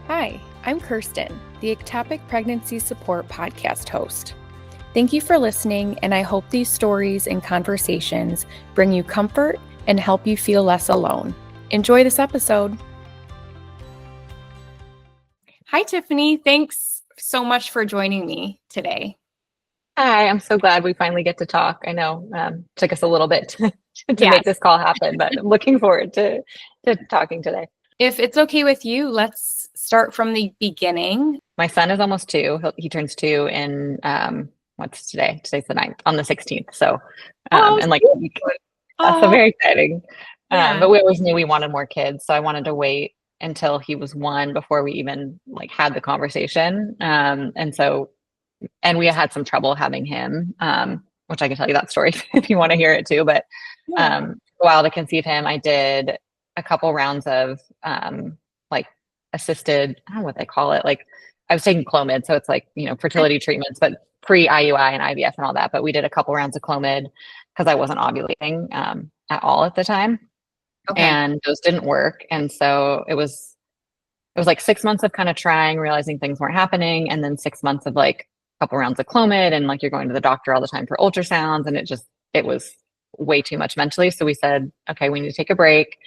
Hi, I'm Kirsten, the Ectopic Pregnancy Support Podcast host. Thank you for listening, and I hope these stories and conversations bring you comfort and help you feel less alone. Enjoy this episode. Hi, Tiffany. Thanks so much for joining me today. Hi, I'm so glad we finally get to talk. I know took us a little bit to make this call happen, but I'm looking forward to talking today. If it's okay with you, let's start from the beginning. My son is almost 2. He turns 2 in what's today? Today's the 9th, on the 16th. So and like so very exciting. But we always knew we wanted more kids, so I wanted to wait until he was 1 before we even had the conversation. And we had some trouble having him, which I can tell you that story if you want to hear it too. But a while to conceive him, I did a couple rounds of assisted, I don't know what they call it. I was taking Clomid. So it's fertility treatments, but pre-IUI and IVF and all that. But we did a couple rounds of Clomid because I wasn't ovulating at all at the time. Okay. And those didn't work. And so it was 6 months of kind of trying, realizing things weren't happening. And then 6 months of couple rounds of Clomid, and you're going to the doctor all the time for ultrasounds, and it was way too much mentally. So we said, okay, we need to take a break.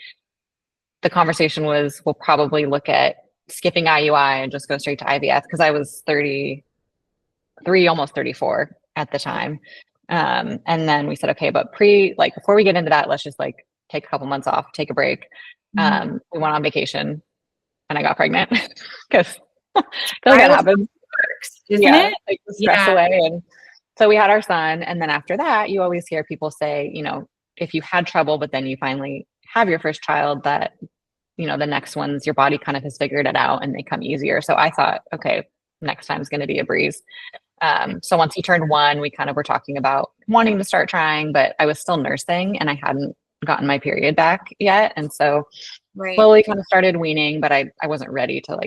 The conversation was, we'll probably look at skipping IUI and just go straight to IVF, because I was 33, almost 34 at the time. And then we said, okay, but before we get into that, let's just take a couple months off, take a break. We went on vacation and I got pregnant because that happens. Isn't it? The stress away. And so we had our son. And then after that, you always hear people say, if you had trouble, but then you finally have your first child, that, the next ones, your body kind of has figured it out and they come easier. So I thought, okay, next time's going to be a breeze. So once he turned 1, we kind of were talking about wanting to start trying, but I was still nursing and I hadn't gotten my period back yet. And so slowly kind of started weaning, but I wasn't ready to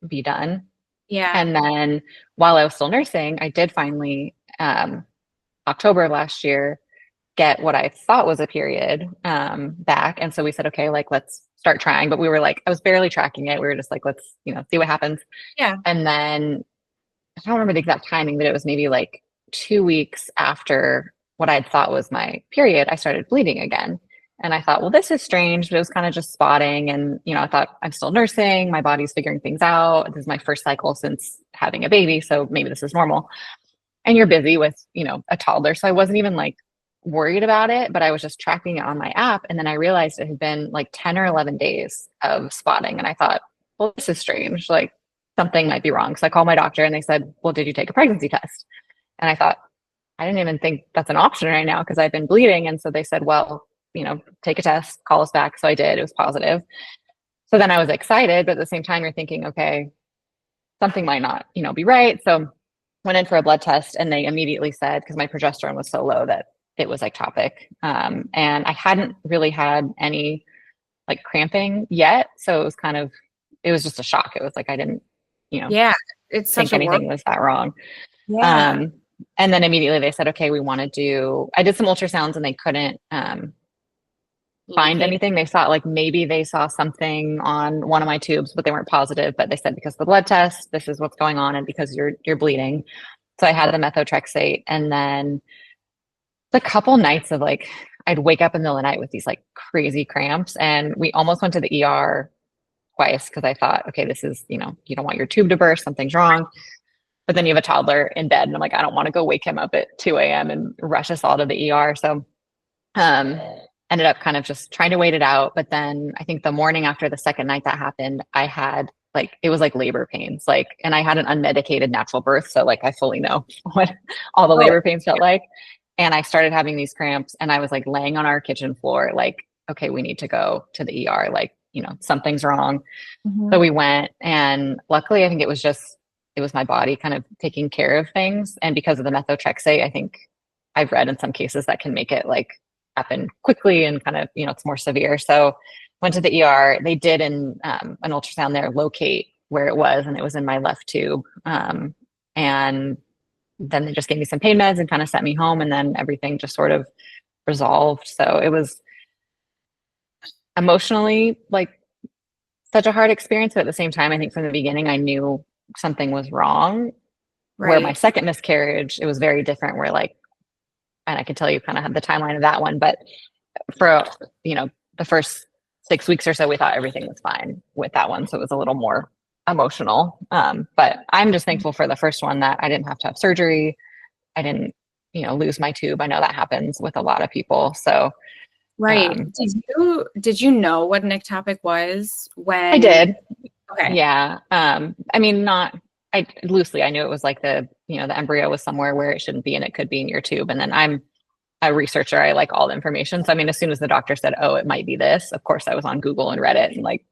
be done. Yeah. And then while I was still nursing, I did finally, October of last year, get what I thought was a period back. And so we said, okay, let's start trying. But we were I was barely tracking it. We were just let's, see what happens. Yeah. And then I don't remember the exact timing, but it was maybe 2 weeks after what I thought was my period, I started bleeding again. And I thought, well, this is strange, but it was kind of just spotting. And, I thought, I'm still nursing. My body's figuring things out. This is my first cycle since having a baby. So maybe this is normal. And you're busy with, a toddler. So I wasn't even worried about it, but I was just tracking it on my app. And then I realized it had been 10 or 11 days of spotting. And I thought, well, this is strange. Something might be wrong. So I called my doctor and they said, well, did you take a pregnancy test? And I thought, I didn't even think that's an option right now because I've been bleeding. And so they said, well, take a test, call us back. So I did. It was positive. So then I was excited, but at the same time, you're thinking, okay, something might not, be right. So went in for a blood test and they immediately said, because my progesterone was so low, that it was ectopic. And I hadn't really had any cramping yet. So it was just a shock. It was I didn't, it's think anything was that wrong. Yeah. And then immediately they said, okay, we want to I did some ultrasounds and they couldn't, find anything. They thought maybe they saw something on one of my tubes, but they weren't positive. But they said, because of the blood test, this is what's going on, and because you're bleeding. So I had the methotrexate, and then a couple nights of I'd wake up in the middle of the night with these crazy cramps, and we almost went to the ER twice because I thought, okay, this is you don't want your tube to burst, something's wrong. But then you have a toddler in bed, and I'm I don't want to go wake him up at 2 a.m. and rush us all to the ER. So ended up kind of just trying to wait it out. But then I think the morning after the second night that happened, I had it was labor pains, and I had an unmedicated natural birth. So I fully know what all the labor pains felt like. And I started having these cramps and I was laying on our kitchen floor, okay, we need to go to the ER. Something's wrong. So we went, and luckily I think it was my body kind of taking care of things. And because of the methotrexate, I think I've read in some cases that can make it happen quickly and kind of, it's more severe. So went to the ER. They did an ultrasound there, locate where it was, and it was in my left tube. And then they just gave me some pain meds and kind of sent me home, and then everything just sort of resolved. So it was emotionally such a hard experience, but at the same time, I think from the beginning, I knew something was wrong. Where my Right. second miscarriage, it was very different, where like, and I can tell you kind of have the timeline of that one, but for, the first 6 weeks or so, we thought everything was fine with that one. So it was a little more emotional. But I'm just thankful for the first one that I didn't have to have surgery. I didn't, lose my tube. I know that happens with a lot of people. So, Right. Did you know what an ectopic was I when? did. Okay. Yeah. I mean, I loosely, I knew it was like the embryo was somewhere where it shouldn't be and it could be in your tube. And then I'm a researcher. I like all the information. So, I mean, as soon as the doctor said, oh, it might be this, of course I was on Google and Reddit and like,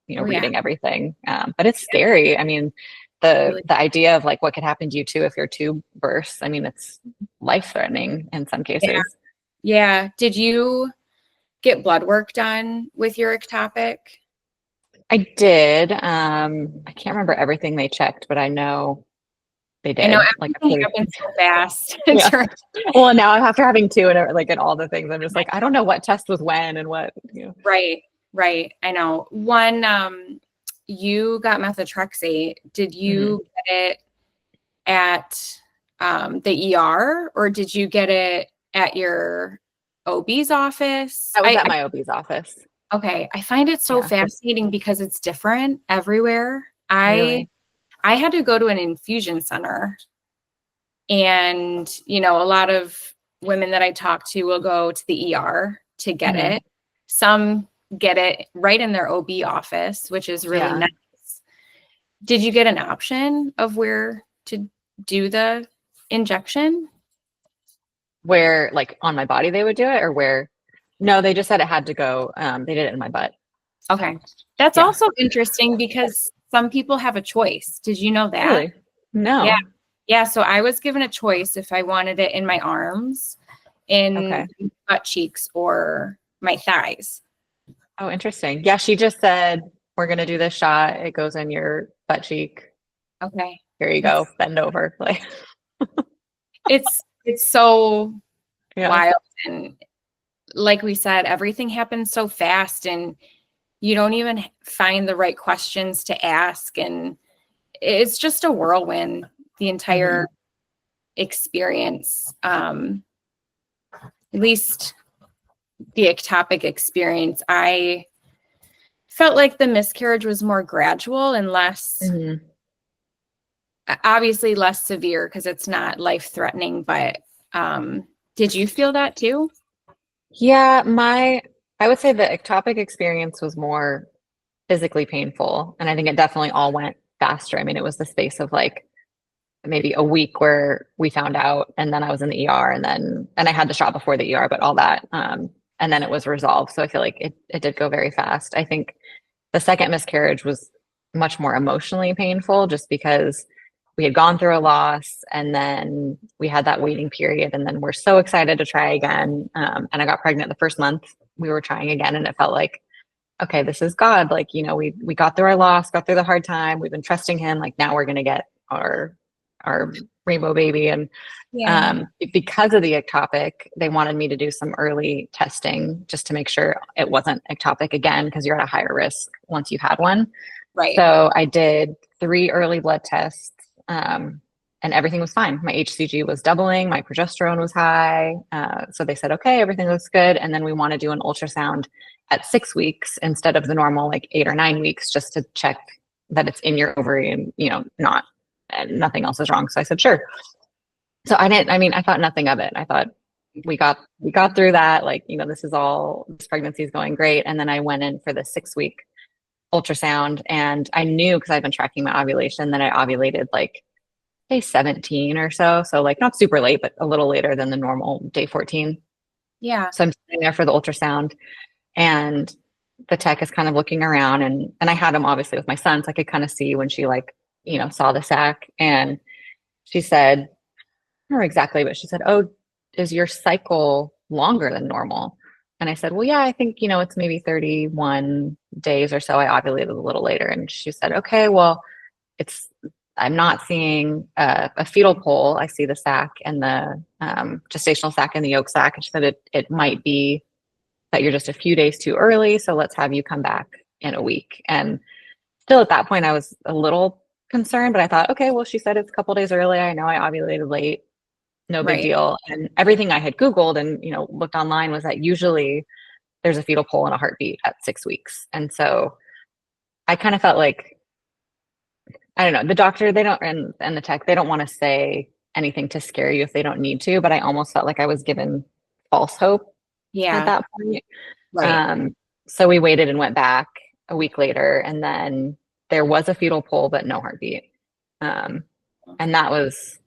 Oh yeah. reading everything. But it's scary. I mean, the idea of like what could happen to you too if your tube bursts. I mean, it's life threatening in some cases. Yeah. Yeah. Did you get blood work done with your ectopic? I did. I can't remember everything they checked, but I know they did. I know Like, everything happens so fast. yeah. Well, now after having two and all the things, I'm just like, I don't know what test was when and what. Right. Right. I know. One, you got methotrexate. Did you get it at the ER, or did you get it at your OB's office? I was at my OB's office. Okay. I find it so fascinating because it's different everywhere. Really? I had to go to an infusion center, and, a lot of women that I talk to will go to the ER to get it. Some get it right in their OB office, which is really nice. Did you get an option of where to do the injection? Where, like, on my body they would do it, or where? No, they just said it had to go. They did it in my butt. Okay. That's also interesting because some people have a choice. Did you know that? Really? No. Yeah. Yeah. So I was given a choice if I wanted it in my arms, in butt cheeks, or my thighs. Oh, interesting. Yeah, she just said, we're going to do this shot. It goes in your butt cheek. Okay. Here you go. Bend over. Like, it's so wild. And like we said, everything happens so fast and you don't even find the right questions to ask. And it's just a whirlwind, the entire experience. At least the ectopic experience, I felt like the miscarriage was more gradual and less, obviously less severe because it's not life-threatening, but did you feel that too? Yeah, I would say the ectopic experience was more physically painful. And I think it definitely all went faster. I mean, it was the space of like maybe a week where we found out, and then I was in the ER, and I had the shot before the ER, but all that. And then it was resolved. So I feel like it did go very fast. I think the second miscarriage was much more emotionally painful just because we had gone through a loss, and then we had that waiting period, and then we're so excited to try again. And I got pregnant the first month we were trying again, and it felt like, okay, this is God. Like, we got through our loss, got through the hard time. We've been trusting him. Like, now we're going to get our rainbow baby. And because of the ectopic, they wanted me to do some early testing just to make sure it wasn't ectopic again, because you're at a higher risk once you had one. Right. So I did 3 early blood tests, and everything was fine. My HCG was doubling, my progesterone was high. So they said, okay, everything looks good. And then we want to do an ultrasound at 6 weeks instead of the normal like 8 or 9 weeks, just to check that it's in your ovary and, nothing else is wrong. So I said, sure. So I thought nothing of it. I thought we got through that. Like, this pregnancy is going great. And then I went in for the 6-week ultrasound, and I knew, because I've been tracking my ovulation, that I ovulated like day 17 or so. So like not super late, but a little later than the normal day 14. Yeah. So I'm sitting there for the ultrasound, and the tech is kind of looking around, and I had him obviously with my son, so I could kind of see when she saw the sac, and she said, I don't remember exactly, but she said, oh, is your cycle longer than normal? And I said, well, yeah, I think, it's maybe 31 days or so. I ovulated a little later. And she said, okay, well, I'm not seeing a fetal pole. I see the sac and the gestational sac and the yolk sac. And she said, it might be that you're just a few days too early. So let's have you come back in a week. And still at that point, I was a little concerned, but I thought, okay, well, she said it's a couple days early. I know I ovulated late, no big deal. And everything I had Googled and, looked online was that usually there's a fetal pole and a heartbeat at 6 weeks. And so I kind of felt like, I don't know, the doctor, they don't, and the tech, they don't want to say anything to scare you if they don't need to, but I almost felt like I was given false hope at that point. So we waited and went back a week later, and then there was a fetal pole, but no heartbeat. And that was,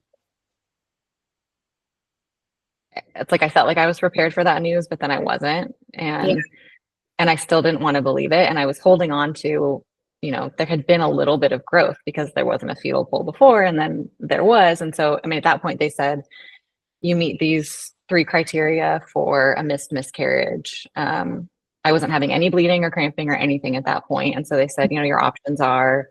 it's like I felt like I was prepared for that news, but then I wasn't. And I still didn't want to believe it. And I was holding on to, there had been a little bit of growth because there wasn't a fetal pole before, and then there was. And so, I mean, at that point, they said, you meet these 3 criteria for a miscarriage. I wasn't having any bleeding or cramping or anything at that point. And so they said, your options are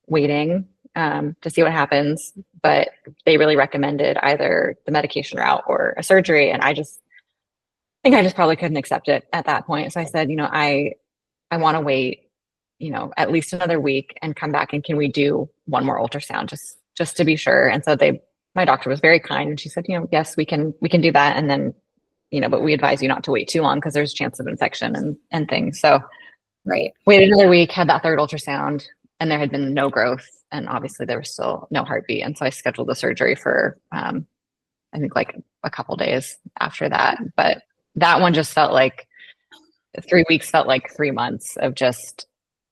waiting to see what happens, but they really recommended either the medication route or a surgery. And I think I just probably couldn't accept it at that point. So I said, I want to wait, at least another week and come back, and can we do one more ultrasound just to be sure? And so my doctor was very kind, and she said, yes, we can do that. And then, but we advise you not to wait too long because there's a chance of infection and things. So waited another week, had that 3rd ultrasound, and there had been no growth. And obviously there was still no heartbeat. And so I scheduled the surgery for, I think like a couple days after that. But that one just felt like 3 weeks felt like 3 months of just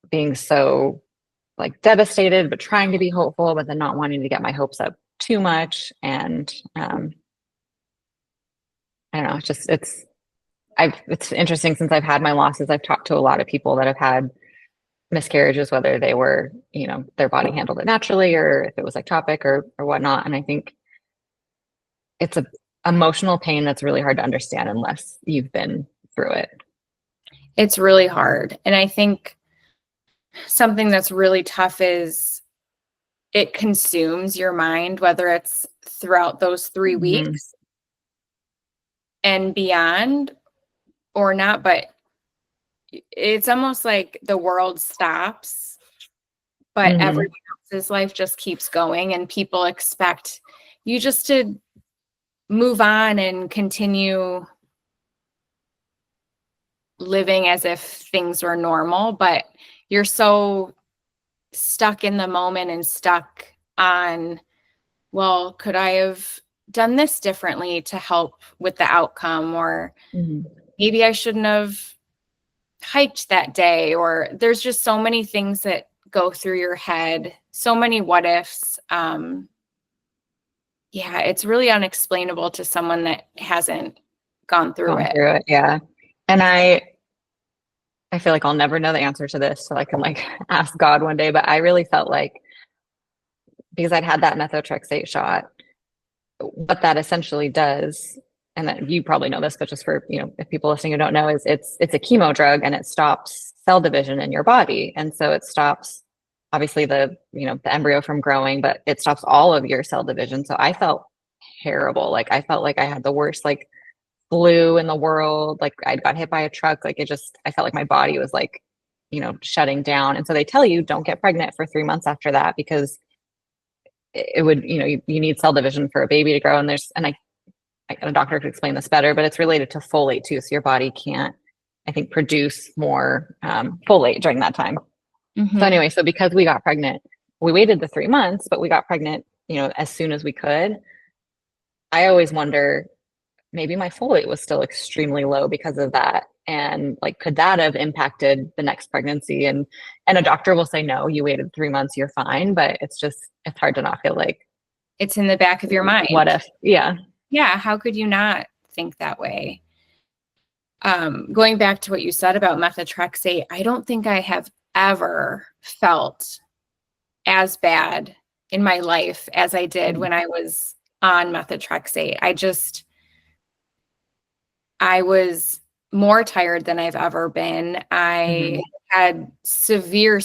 being so like devastated, but trying to be hopeful, but then not wanting to get my hopes up too much. And I don't know, it's interesting since I've had my losses. I've talked to a lot of people that have had miscarriages, whether they were, their body handled it naturally or if it was ectopic or whatnot. And I think it's a emotional pain that's really hard to understand unless you've been through it. It's really hard. And I think something that's really tough is it consumes your mind, whether it's throughout those 3 weeks and beyond or not, but it's almost like the world stops, but everyone else's life just keeps going, and people expect you just to move on and continue living as if things were normal, but you're so stuck in the moment and stuck on, well, could I have done this differently to help with the outcome? Or maybe I shouldn't have hiked that day. Or there's just so many things that go through your head, so many what ifs. It's really unexplainable to someone that hasn't gone through it. Yeah. And I feel like I'll never know the answer to this, so I can like ask God one day, but I really felt like, because I'd had that methotrexate shot, what that essentially does, and that you probably know this, but just for, if people listening who don't know, is it's a chemo drug, and it stops cell division in your body. And so it stops obviously the embryo from growing, but it stops all of your cell division. So I felt terrible. Like I felt like I had the worst like flu in the world. Like I got hit by a truck. Like I felt like my body was like, shutting down. And so they tell you don't get pregnant for 3 months after that, because it would, you need cell division for a baby to grow. And a doctor could explain this better, but it's related to folate too. So your body can't, I think, produce more folate during that time. So anyway, so because we got pregnant, we waited the 3 months, but we got pregnant, as soon as we could. I always wonder, maybe my folate was still extremely low because of that. And like, could that have impacted the next pregnancy? And a doctor will say, no, you waited 3 months, you're fine. But it's hard to not feel like it's in the back of your mind. What if? Yeah. How could you not think that way? Going back to what you said about methotrexate, I don't think I have ever felt as bad in my life as I did when I was on methotrexate. I was more tired than I've ever been. I had severe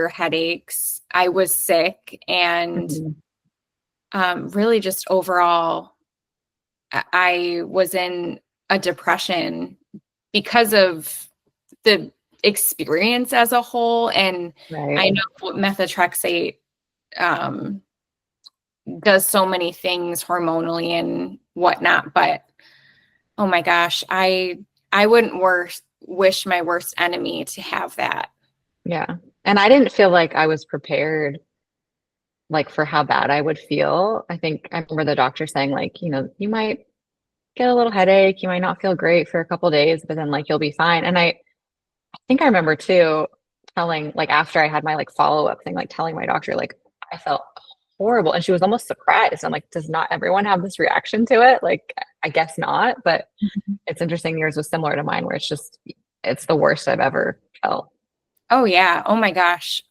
headaches. I was sick, and really just overall, I was in a depression because of the experience as a whole. And Right. I know methotrexate does so many things hormonally and whatnot, but oh my gosh, I wouldn't wish my worst enemy to have that. Yeah. And I didn't feel like I was prepared like for how bad I would feel. I think I remember the doctor saying like, you might get a little headache, you might not feel great for a couple days, but then like you'll be fine. And I think I remember too telling like after I had my like follow-up thing, like telling my doctor like I felt horrible. And she was almost surprised. I'm like, does not everyone have this reaction to it? Like, I guess not, but it's interesting. Yours was similar to mine where it's the worst I've ever felt. Oh yeah. Oh my gosh.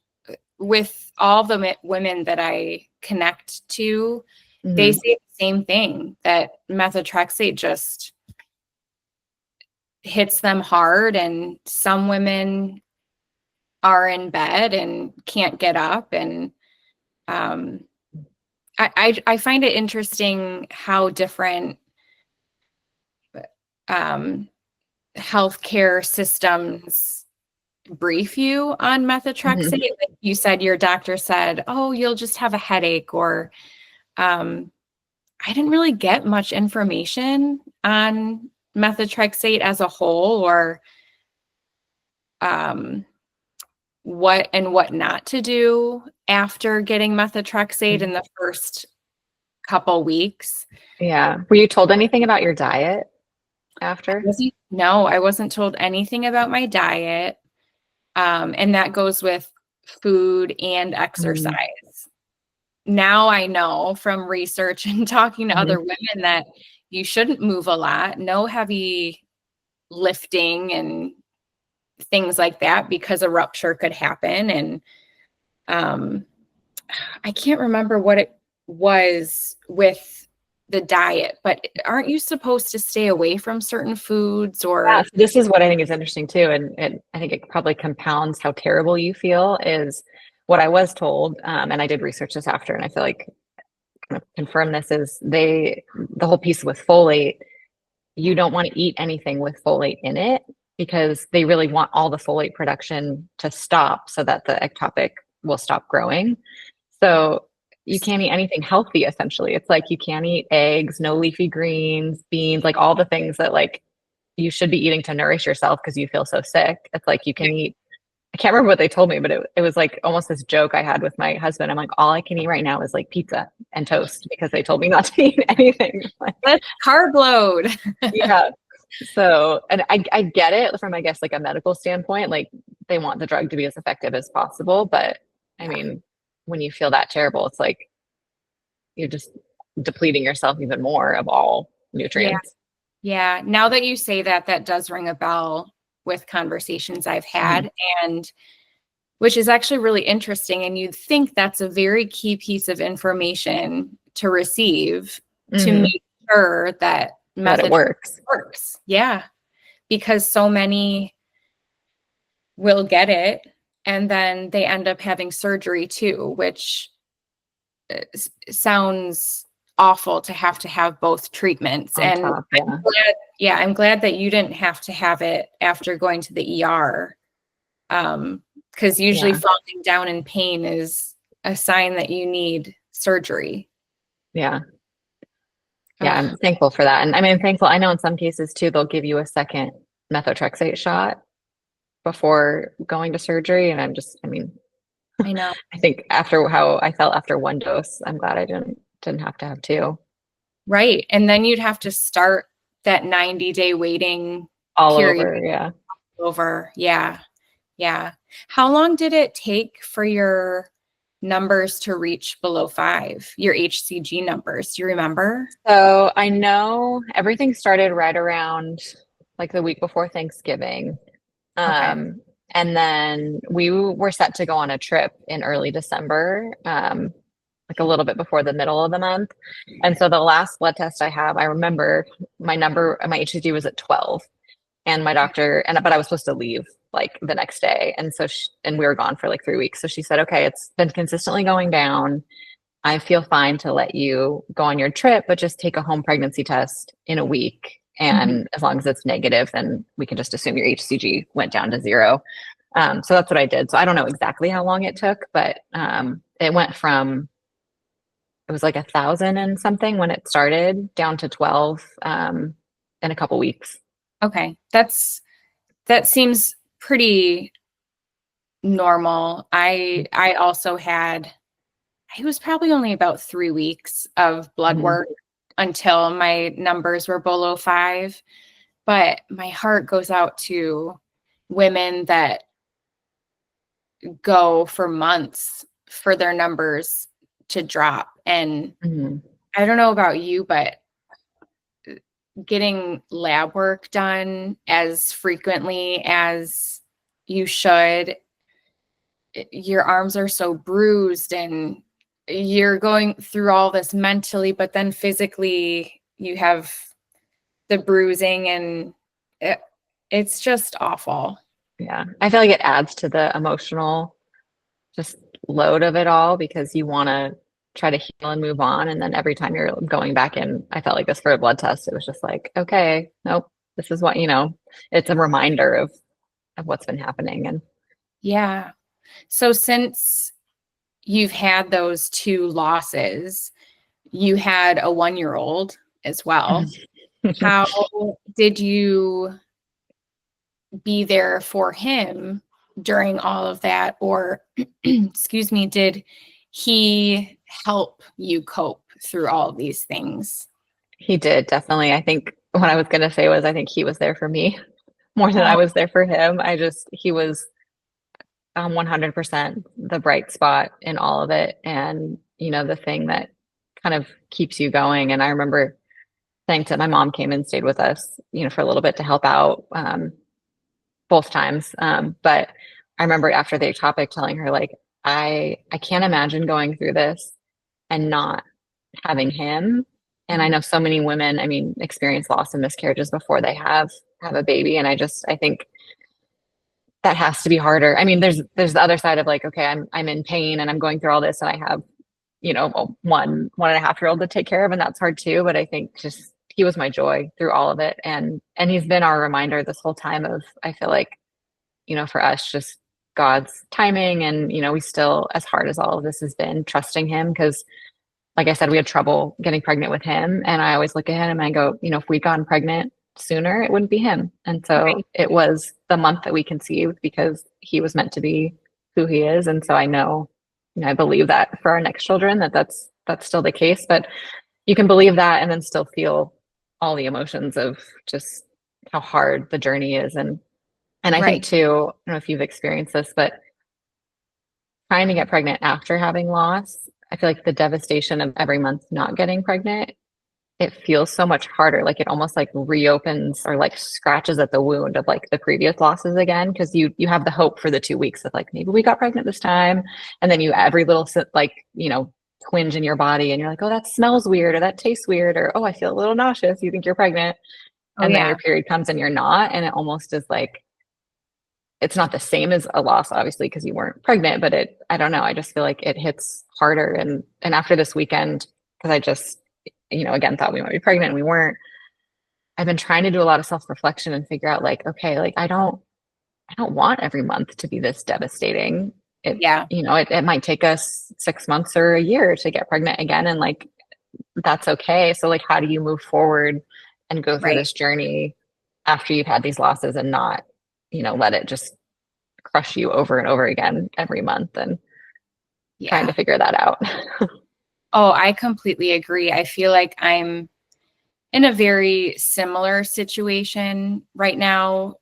With all the women that I connect to, they say the same thing, that methotrexate just hits them hard. And some women are in bed and can't get up. And I find it interesting how different healthcare systems brief you on methotrexate. Like you said, your doctor said, oh, you'll just have a headache, or I didn't really get much information on methotrexate as a whole, or what and what not to do after getting methotrexate in the first couple weeks. Yeah. Were you told anything about your diet after? No, I wasn't told anything about my diet. And that goes with food and exercise. Now I know from research and talking to other women that you shouldn't move a lot, no heavy lifting and things like that, because a rupture could happen. And I can't remember what it was with the diet, but aren't you supposed to stay away from certain foods? Or yeah, so this is what I think is interesting too, and I think it probably compounds how terrible you feel, is what I was told, and I did research this after, and I feel like kind of confirm this, is the whole piece with folate, you don't want to eat anything with folate in it because they really want all the folate production to stop so that the ectopic will stop growing. So you can't eat anything healthy, essentially. It's like you can't eat eggs, no leafy greens, beans, like all the things that like you should be eating to nourish yourself because you feel so sick. It's like you can eat, I can't remember what they told me, but it was like almost this joke I had with my husband. I'm like, all I can eat right now is like pizza and toast because they told me not to eat anything. let's carb load. Yeah. So, and I get it from, I guess, like a medical standpoint, like they want the drug to be as effective as possible. But I mean, when you feel that terrible, it's like you're just depleting yourself even more of all nutrients. Yeah. Now that you say that, that does ring a bell with conversations I've had, and which is actually really interesting. And you'd think that's a very key piece of information to receive to make sure that method works. Yeah. Because so many will get it and then they end up having surgery too, which sounds awful to have both treatments. On top, I'm glad that you didn't have to have it after going to the ER. Because usually falling down in pain is a sign that you need surgery. Yeah. Yeah, I'm thankful for that. And I mean, I know in some cases too, they'll give you a second methotrexate shot before going to surgery. And I know. I think after how I felt after one dose, I'm glad I didn't have to have two. Right. And then you'd have to start that 90-day waiting all period. Over. Yeah. Over. Yeah. Yeah. How long did it take for your numbers to reach below 5, your HCG numbers? Do you remember? So I know everything started right around like the week before Thanksgiving. And then we were set to go on a trip in early December, like a little bit before the middle of the month. And so the last blood test I have, I remember my HCG was at 12, and my doctor, but I was supposed to leave like the next day. And so, and we were gone for like 3 weeks. So she said, okay, it's been consistently going down. I feel fine to let you go on your trip, but just take a home pregnancy test in a week And as long as it's negative, then we can just assume your HCG went down to 0. So that's what I did. So I don't know exactly how long it took, but it went from, it was like 1,000 and something when it started down to 12 in a couple weeks. Okay. That seems pretty normal. I also had, it was probably only about 3 weeks of blood work until my numbers were below 5. But my heart goes out to women that go for months for their numbers to drop. And I don't know about you, but getting lab work done as frequently as you should, your arms are so bruised and you're going through all this mentally, but then physically you have the bruising and it's just awful. Yeah. I feel like it adds to the emotional just load of it all because you want to try to heal and move on. And then every time you're going back in, I felt like this for a blood test, it was just like, okay, nope, this is what, it's a reminder of what's been happening. And yeah. So since you've had those 2 losses, you had a 1-year-old as well. How did you be there for him during all of that? Or, excuse me, did he help you cope through all of these things? He did, definitely. I think what I was going to say was I think he was there for me more than I was there for him. He was 100% the bright spot in all of it. And, the thing that kind of keeps you going. And I remember saying to my mom came and stayed with us, for a little bit to help out both times. But I remember after the ectopic telling her, like, I can't imagine going through this and not having him. And I know so many women, experience loss and miscarriages before they have a baby. And I think that has to be harder. There's the other side of like, okay, I'm in pain and I'm going through all this and I have, a 1.5-year-old to take care of, and that's hard too. But I think just he was my joy through all of it. And he's been our reminder this whole time of, I feel like, for us, just God's timing. And, we still, as hard as all of this has been, trusting him. Cause like I said, we had trouble getting pregnant with him. And I always look at him and I go, if we'd gotten pregnant sooner, it wouldn't be him. And so it was the month that we conceived because he was meant to be who he is. And so I know, I believe that for our next children, that's still the case. But you can believe that and then still feel all the emotions of just how hard the journey is. And I think too, I don't know if you've experienced this, but trying to get pregnant after having loss, I feel like the devastation of every month not getting pregnant, it feels so much harder. Like it almost like reopens or like scratches at the wound of like the previous losses again. Cause you have the hope for the 2 weeks of like, maybe we got pregnant this time. And then every little like, twinge in your body and you're like, oh, that smells weird or that tastes weird. Or, oh, I feel a little nauseous. You think you're pregnant. And then your period comes and you're not. And it almost is like, it's not the same as a loss, obviously, because you weren't pregnant, but I don't know. I just feel like it hits harder. And after this weekend, because I just, again, thought we might be pregnant and we weren't, I've been trying to do a lot of self-reflection and figure out like, okay, like I don't want every month to be this devastating. It might take us 6 months or a year to get pregnant again. And like, that's okay. So like, how do you move forward and go through this journey after you've had these losses and not, let it just crush you over and over again every month and trying to figure that out. Oh, I completely agree. I feel like I'm in a very similar situation right now,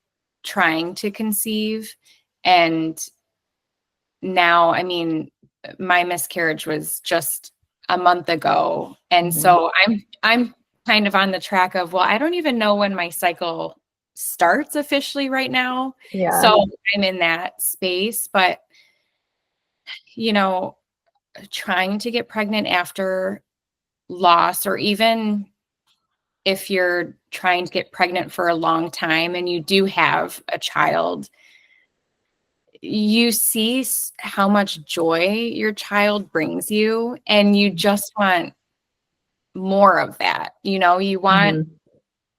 trying to conceive. And now, my miscarriage was just a month ago. And so I'm kind of on the track of, well, I don't even know when my cycle starts officially right now. Yeah. So I'm in that space, but trying to get pregnant after loss, or even if you're trying to get pregnant for a long time and you do have a child, you see how much joy your child brings you and you just want more of that. You want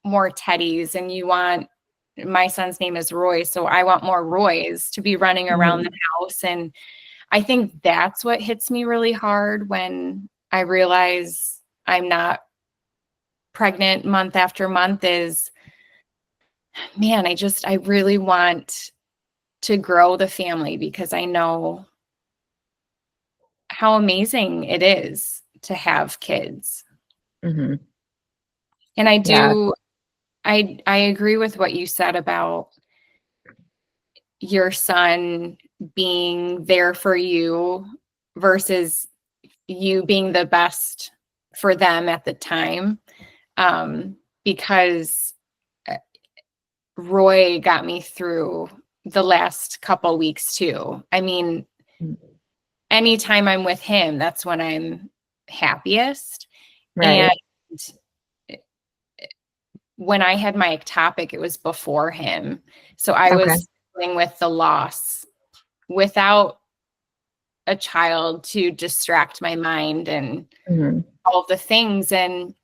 more Teddys, and you want, my son's name is Roy, so I want more Roys to be running around the house. And I think that's what hits me really hard when I realize I'm not pregnant month after month is, man, I really want to grow the family, because I know how amazing it is to have kids. Mm-hmm. And I agree with what you said about your son being there for you versus you being the best for them at the time. Because Roy got me through the last couple weeks too. I mean, anytime I'm with him, that's when I'm happiest. Right. And when I had my ectopic, it was before him. So I was dealing with the loss without a child to distract my mind and all the things. And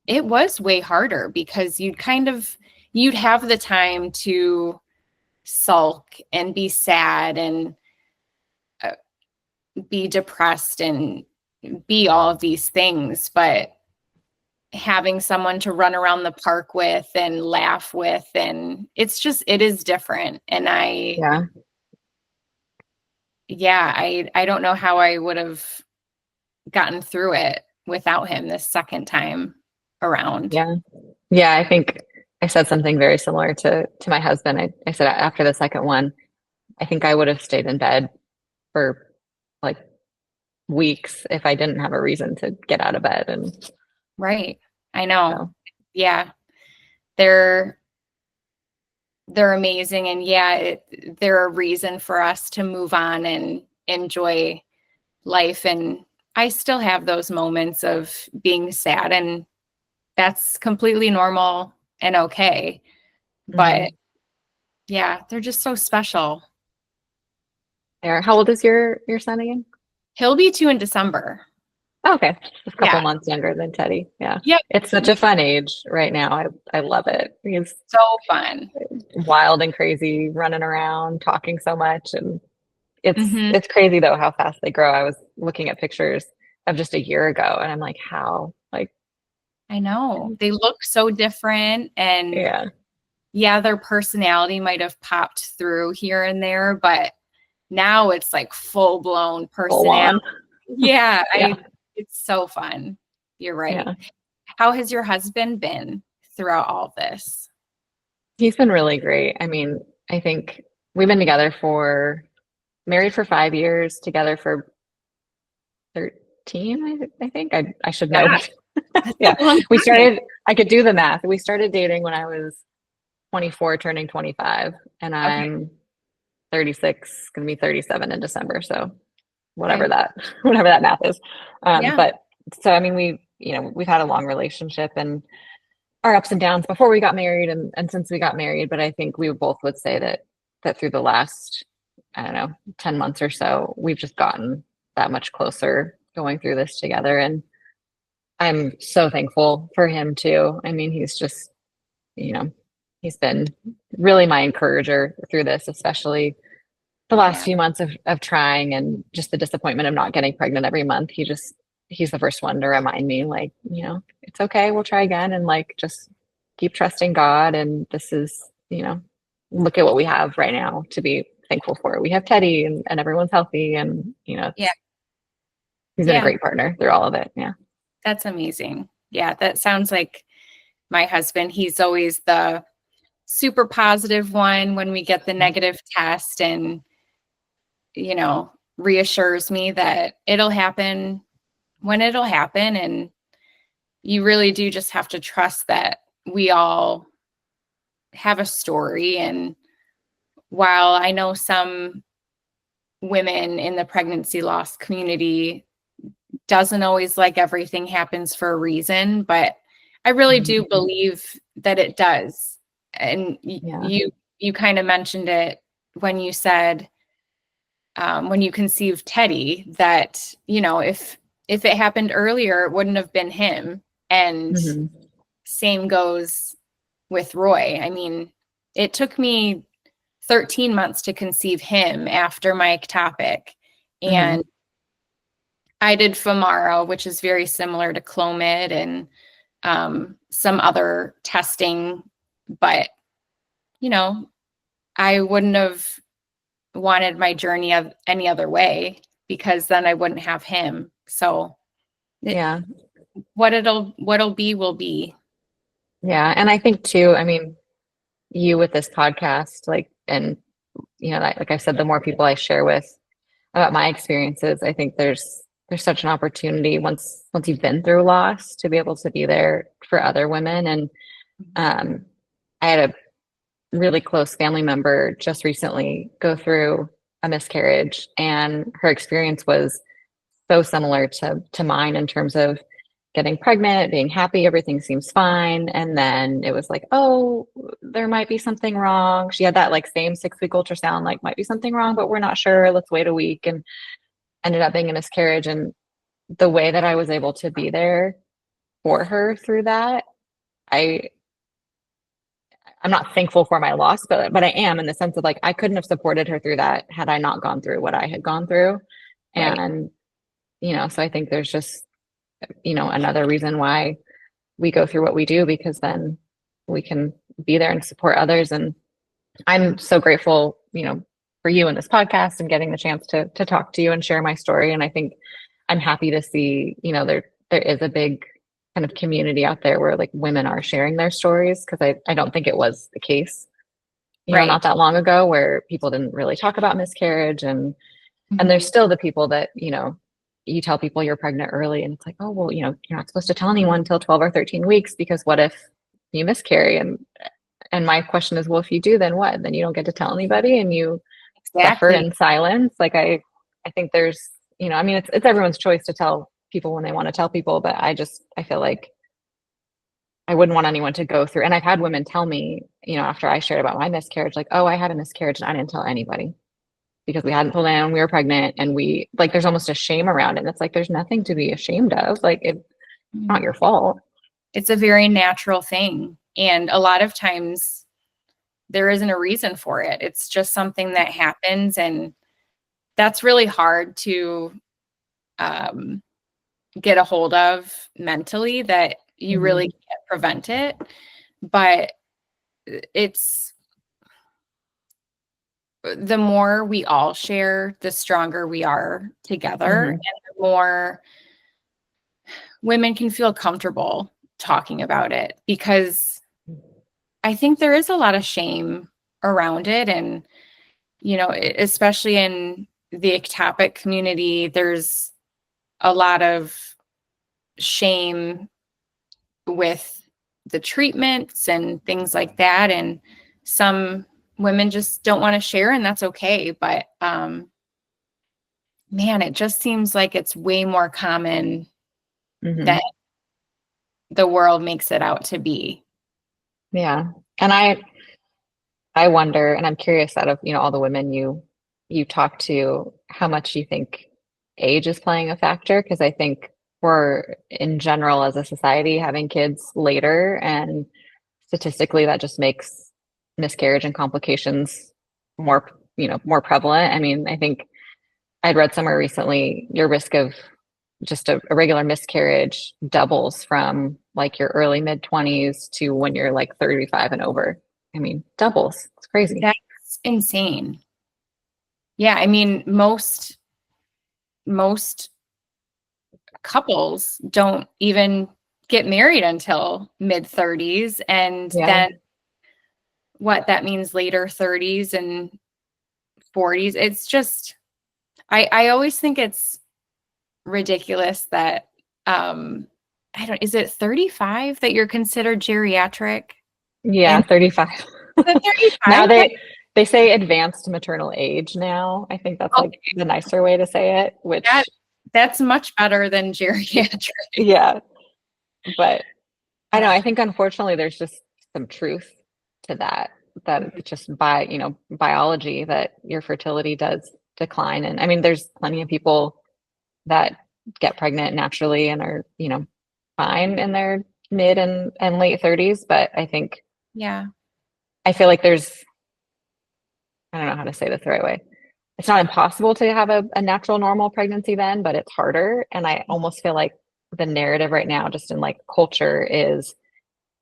it was way harder because you'd have the time to sulk and be sad and be depressed and be all of these things. But having someone to run around the park with and laugh with, and it is different. And I don't know how I would have gotten through it without him this second time around. Yeah. I think I said something very similar to my husband. I said after the second one, I think I would have stayed in bed for like weeks if I didn't have a reason to get out of bed. And right. I know. Yeah. They're amazing. And they're a reason for us to move on and enjoy life. And I still have those moments of being sad, and that's completely normal and okay. But yeah, they're just so special. How old is your son again? He'll be 2 in December. Oh, okay. Just a couple months younger than Teddy. Yeah. Yep. It's such a fun age right now. I love it. He's so fun. Wild and crazy, running around, talking so much. And it's crazy though how fast they grow. I was looking at pictures of just a year ago and I'm like, how? Like, I know. They look so different, and their personality might have popped through here and there, but now it's like full blown personality. It's so fun. You're right. Yeah. How has your husband been throughout all this? He's been really great. I mean, I think we've been married for 5 years, together for 13, I think. I should know. Yeah. We started, I could do the math. We started dating when I was 24, turning 25, and I'm 36, going to be 37 in December. So whatever that math is. But so, I mean, we've had a long relationship and our ups and downs before we got married and since we got married. But I think we both would say that through the last, 10 months or so, we've just gotten that much closer going through this together. And I'm so thankful for him too. I mean, he's just, he's been really my encourager through this, especially the last few months of trying and just the disappointment of not getting pregnant every month. He's the first one to remind me, like, it's okay. We'll try again. And like, just keep trusting God. And this is, look at what we have right now to be thankful for. We have Teddy and everyone's healthy. And, he's been a great partner through all of it. Yeah. That's amazing. Yeah. That sounds like my husband. He's always the super positive one when we get the negative test, and, reassures me that it'll happen when it'll happen. And you really do just have to trust that we all have a story. And while I know some women in the pregnancy loss community doesn't always like everything happens for a reason, but I really do believe that it does. And you kind of mentioned it when you said, when you conceived Teddy, that, if it happened earlier, it wouldn't have been him. And same goes with Roy. I mean, it took me 13 months to conceive him after my ectopic. And I did Femara, which is very similar to Clomid and some other testing. But, you know, I wouldn't have wanted my journey of any other way, because then I wouldn't have him. So yeah, what'll be will be. yeah. And I think too, I mean, you with this podcast, like, and you know, like I said, the more people I share with about my experiences, I think there's such an opportunity once you've been through loss to be able to be there for other women. And I had a really close family member just recently go through a miscarriage, and her experience was so similar to mine in terms of getting pregnant, being happy, everything seems fine. And then it was like, oh, there might be something wrong. She had that like same 6-week ultrasound, like might be something wrong, but we're not sure. Let's wait a week. And ended up being a miscarriage. And the way that I was able to be there for her through that, I'm not thankful for my loss, but I am, in the sense of like, I couldn't have supported her through that had I not gone through what I had gone through. Right. And, you know, so I think there's just, you know, another reason why we go through what we do, because then we can be there and support others. And I'm so grateful, you know, for you in this podcast and getting the chance to talk to you and share my story. And I think I'm happy to see, you know, there is a big kind of community out there where like women are sharing their stories, because I don't think it was the case, you know, not that long ago, where people didn't really talk about miscarriage. And there's still the people that, you know, you tell people you're pregnant early and it's like, oh, well, you know, you're not supposed to tell anyone until 12 or 13 weeks, because what if you miscarry? And my question is, well, if you do, then what? Then you don't get to tell anybody and you suffer in silence. Like, I think there's, you know, I mean, it's everyone's choice to tell people when they want to tell people, but I feel like I wouldn't want anyone to go through. And I've had women tell me, you know, after I shared about my miscarriage, like, oh, I had a miscarriage and I didn't tell anybody because we hadn't told anyone we were pregnant. And we, like, there's almost a shame around it. And it's like, there's nothing to be ashamed of. Like, it's not your fault. It's a very natural thing. And a lot of times there isn't a reason for it. It's just something that happens. And that's really hard to get a hold of mentally, that you really can't prevent it. But it's, the more we all share, the stronger we are together, and the more women can feel comfortable talking about it, because I think there is a lot of shame around it. And, you know, especially in the ectopic community, there's a lot of shame with the treatments and things like that. And some women just don't want to share, and that's okay. But, man, it just seems like it's way more common than the world makes it out to be. Yeah. And I wonder, and I'm curious, out of, you know, all the women you talk to, how much you think age is playing a factor? Because I think we're, in general, as a society, having kids later, and statistically that just makes miscarriage and complications more, you know, more prevalent. I mean, I think I'd read somewhere recently, your risk of just a regular miscarriage doubles from like your early mid-20s to when you're like 35 and over. I mean, doubles. It's crazy. That's insane. Yeah, I mean, most couples don't even get married until mid-30s, and then what that means later 30s and 40s. It's just, I always think it's ridiculous that is it 35 that you're considered geriatric? Yeah, 35. 35? Now they say advanced maternal age now. I think that's like the nicer way to say it, which that's much better than geriatric. Yeah. But I know, I think unfortunately there's just some truth to that it's just by, you know, biology, that your fertility does decline. And I mean, there's plenty of people that get pregnant naturally and are, you know, fine in their mid and late 30s, but I think Yeah. I feel like I don't know how to say this the right way. It's not impossible to have a natural normal pregnancy then, but it's harder. And I almost feel like the narrative right now, just in like culture, is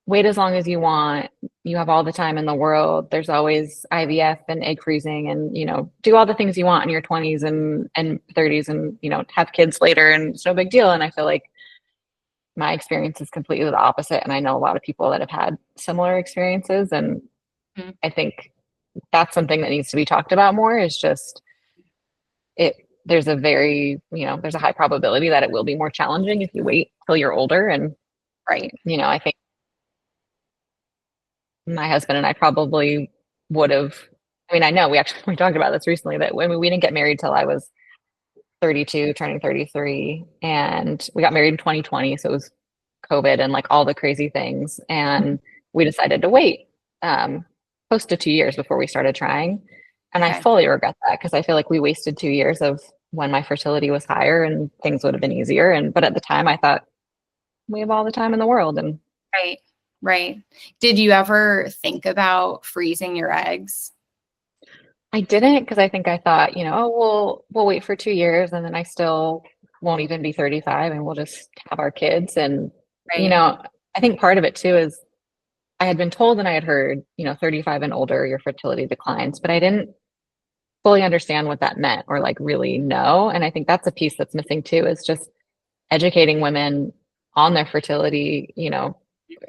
wait as long as you want. You have all the time in the world. There's always IVF and egg freezing and, do all the things you want in your 20s and 30s and, have kids later and it's no big deal. And I feel like my experience is completely the opposite. And I know a lot of people that have had similar experiences. And I think that's something that needs to be talked about more is just there's a there's a high probability that it will be more challenging if you wait till you're older. And, Right. I think my husband and I probably would have, I know we talked about this recently that when we didn't get married till I was 32, turning 33, and we got married in 2020. So it was COVID and like all the crazy things. And we decided to wait close to 2 years before we started trying. And I fully regret that because I feel like we wasted 2 years of when my fertility was higher and things would have been easier. But at the time I thought we have all the time in the world. And Right. Right. Did you ever think about freezing your eggs? I didn't because I think I thought, we'll wait for 2 years and then I still won't even be 35 and we'll just have our kids. And, Right. I think part of it too is I had been told and I had heard, 35 and older, your fertility declines, but I didn't fully understand what that meant or like really know. And I think that's a piece that's missing too, is just educating women on their fertility,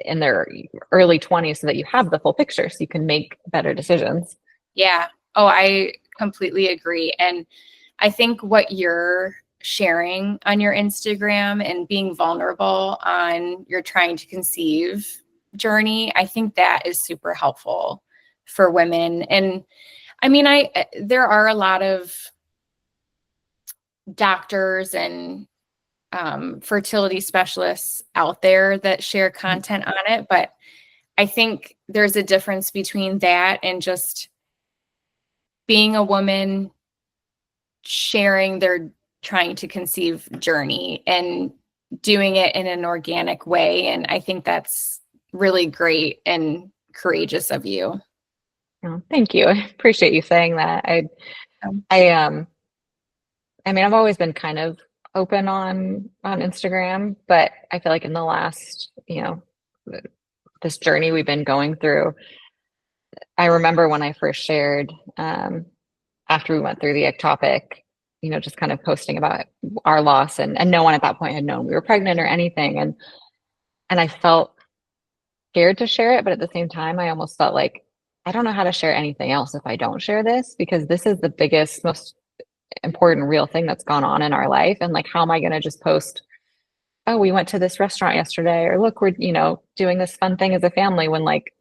in their early 20s so that you have the full picture so you can make better decisions. Yeah. Oh, I completely agree. And I think what you're sharing on your Instagram and being vulnerable on your trying to conceive journey, I think that is super helpful for women. And there are a lot of doctors and fertility specialists out there that share content on it, but I think there's a difference between that and just being a woman sharing their trying to conceive journey and doing it in an organic way. And I think that's really great and courageous of you. Oh, thank you. I appreciate you saying that. I've always been kind of open on Instagram, but I feel like in the last, this journey we've been going through, I remember when I first shared, after we went through the ectopic, just kind of posting about our loss and no one at that point had known we were pregnant or anything. And I felt scared to share it, but at the same time, I almost felt like I don't know how to share anything else if I don't share this, because this is the biggest, most important real thing that's gone on in our life. And like, how am I going to just post, oh, we went to this restaurant yesterday, or look, we're, doing this fun thing as a family, when like,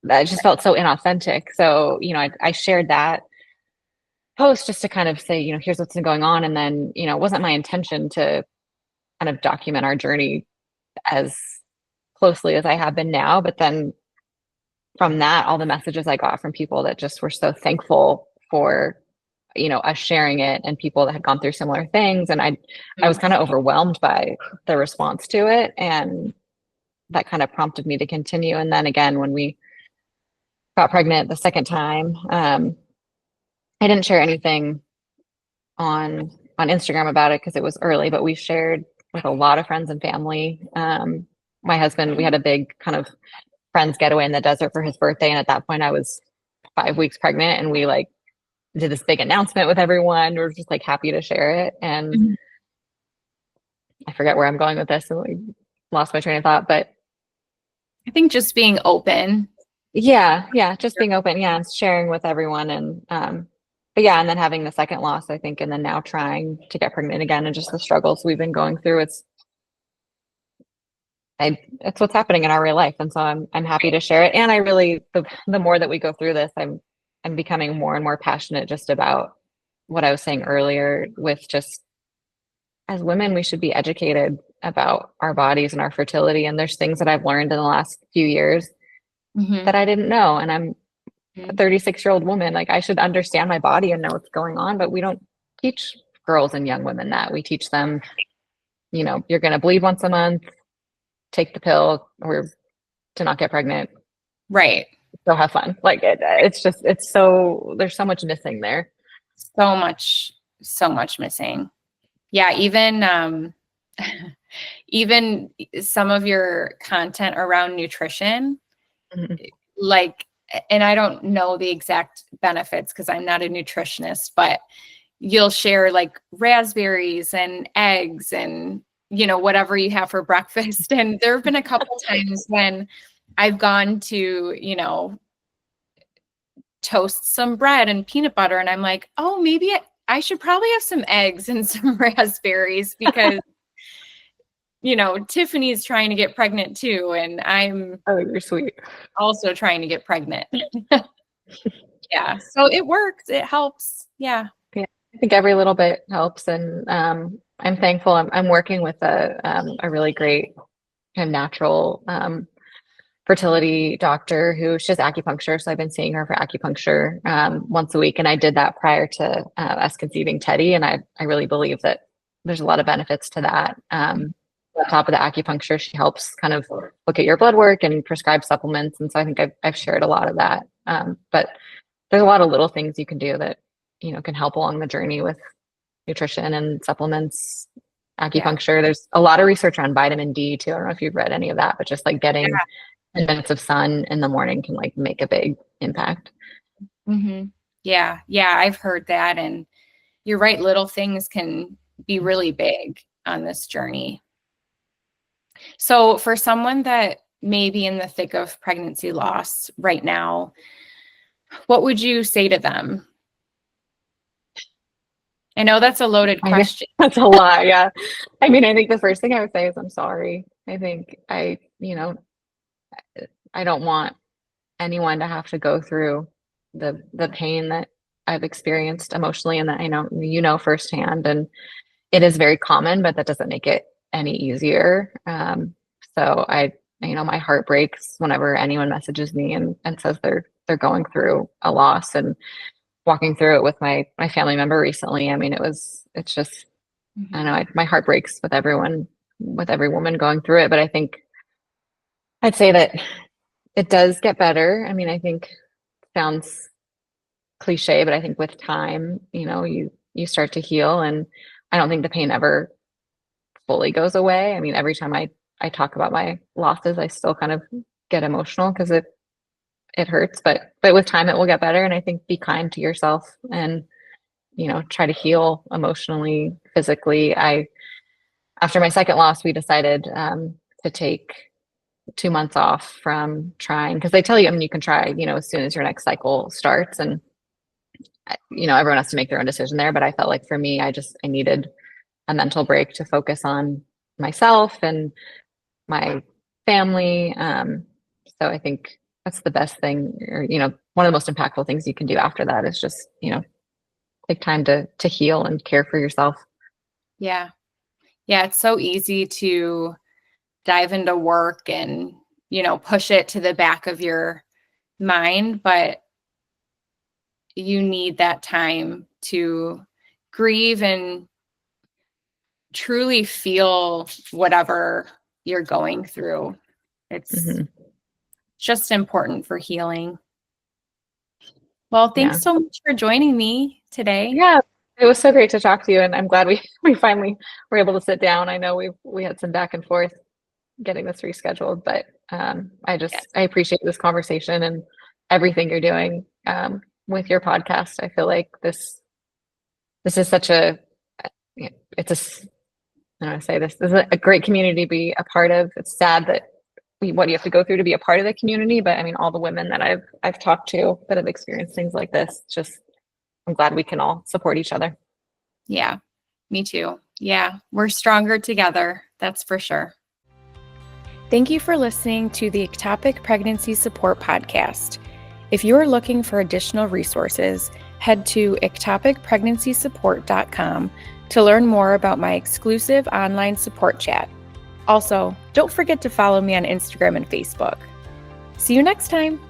that just felt so inauthentic. So, I shared that post just to kind of say, here's what's been going on. And then, it wasn't my intention to kind of document our journey as closely as I have been now. But then from that, all the messages I got from people that just were so thankful for, us sharing it, and people that had gone through similar things. And I was kind of overwhelmed by the response to it. And that kind of prompted me to continue. And then again, when we got pregnant the second time, I didn't share anything on Instagram about it because it was early, but we shared with a lot of friends and family. My husband, we had a big kind of friends getaway in the desert for his birthday. And at that point I was 5 weeks pregnant, and we like did this big announcement with everyone. We were just like happy to share it. And I forget where I'm going with this, and we lost my train of thought, but I think just being open. Yeah. Just being open. Yeah. And sharing with everyone. And, but yeah. And then having the second loss, I think, and then now trying to get pregnant again, and just the struggles we've been going through. It's what's happening in our real life. And so I'm happy to share it. And I really, the more that we go through this, I'm becoming more and more passionate just about what I was saying earlier, with just, as women, we should be educated about our bodies and our fertility. And there's things that I've learned in the last few years that I didn't know. And I'm a 36-year-old woman. Like, I should understand my body and know what's going on, but we don't teach girls and young women that. We teach them, you're going to bleed once a month. take the pill or to not get pregnant. Right. Still have fun. Like it's so, there's so much missing there. So much missing. Yeah. Even some of your content around nutrition, Mm-hmm. like, and I don't know the exact benefits because I'm not a nutritionist, but you'll share like raspberries and eggs and, whatever you have for breakfast. And there have been a couple times when I've gone to, toast some bread and peanut butter. And I'm like, oh, maybe I should probably have some eggs and some raspberries because, Tiffany's trying to get pregnant too. And I'm you're sweet. Also trying to get pregnant. Yeah. So it works. It helps. Yeah. Yeah. I think every little bit helps. And I'm thankful. I'm working with a really great kind of natural fertility doctor who she does acupuncture. So I've been seeing her for acupuncture once a week. And I did that prior to us conceiving Teddy. And I really believe that there's a lot of benefits to that. On top of the acupuncture, she helps kind of look at your blood work and prescribe supplements. And so I think I've shared a lot of that. But there's a lot of little things you can do that, can help along the journey with nutrition and supplements, acupuncture. Yeah. There's a lot of research on vitamin D too. I don't know if you've read any of that, but just like getting 10 minutes of sun in the morning can like make a big impact. Mm-hmm. Yeah. Yeah. I've heard that. And you're right. Little things can be really big on this journey. So for someone that may be in the thick of pregnancy loss right now, what would you say to them? I know that's a loaded question. That's a lot. Yeah. I mean, I think the first thing I would say is I'm sorry. I think I don't want anyone to have to go through the pain that I've experienced emotionally and that I know, firsthand. And it is very common, but that doesn't make it any easier. So my heart breaks whenever anyone messages me and says they're going through a loss, and walking through it with my family member recently. I mean, it's just, mm-hmm. I don't know, my heart breaks with every woman going through it. But I think I'd say that it does get better. I mean, I think it sounds cliche, but I think with time, you start to heal, and I don't think the pain ever fully goes away. I mean, every time I talk about my losses, I still kind of get emotional because it hurts, but with time it will get better. And I think be kind to yourself and, try to heal emotionally, physically. After my second loss, we decided to take 2 months off from trying, because they tell you, I mean, you can try, as soon as your next cycle starts, and, everyone has to make their own decision there. But I felt like for me, I needed a mental break to focus on myself and my family. So I think that's the best thing, or, one of the most impactful things you can do after that is just, take time to heal and care for yourself. Yeah. Yeah. It's so easy to dive into work and, push it to the back of your mind, but you need that time to grieve and truly feel whatever you're going through. It's mm-hmm. just important for healing. Well, thanks so much for joining me today. Yeah, it was so great to talk to you, and I'm glad we finally were able to sit down. I know we had some back and forth getting this rescheduled, but I appreciate this conversation and everything you're doing with your podcast. I feel like this is such I don't want to say this is a great community to be a part of. It's sad that what you have to go through to be a part of the community, but I mean, all the women that I've talked to that have experienced things like this, I'm glad we can all support each other. Yeah, me too. Yeah, we're stronger together. That's for sure. Thank you for listening to the Ectopic Pregnancy Support Podcast. If you are looking for additional resources, head to ectopicpregnancysupport.com to learn more about my exclusive online support chat. Also, don't forget to follow me on Instagram and Facebook. See you next time.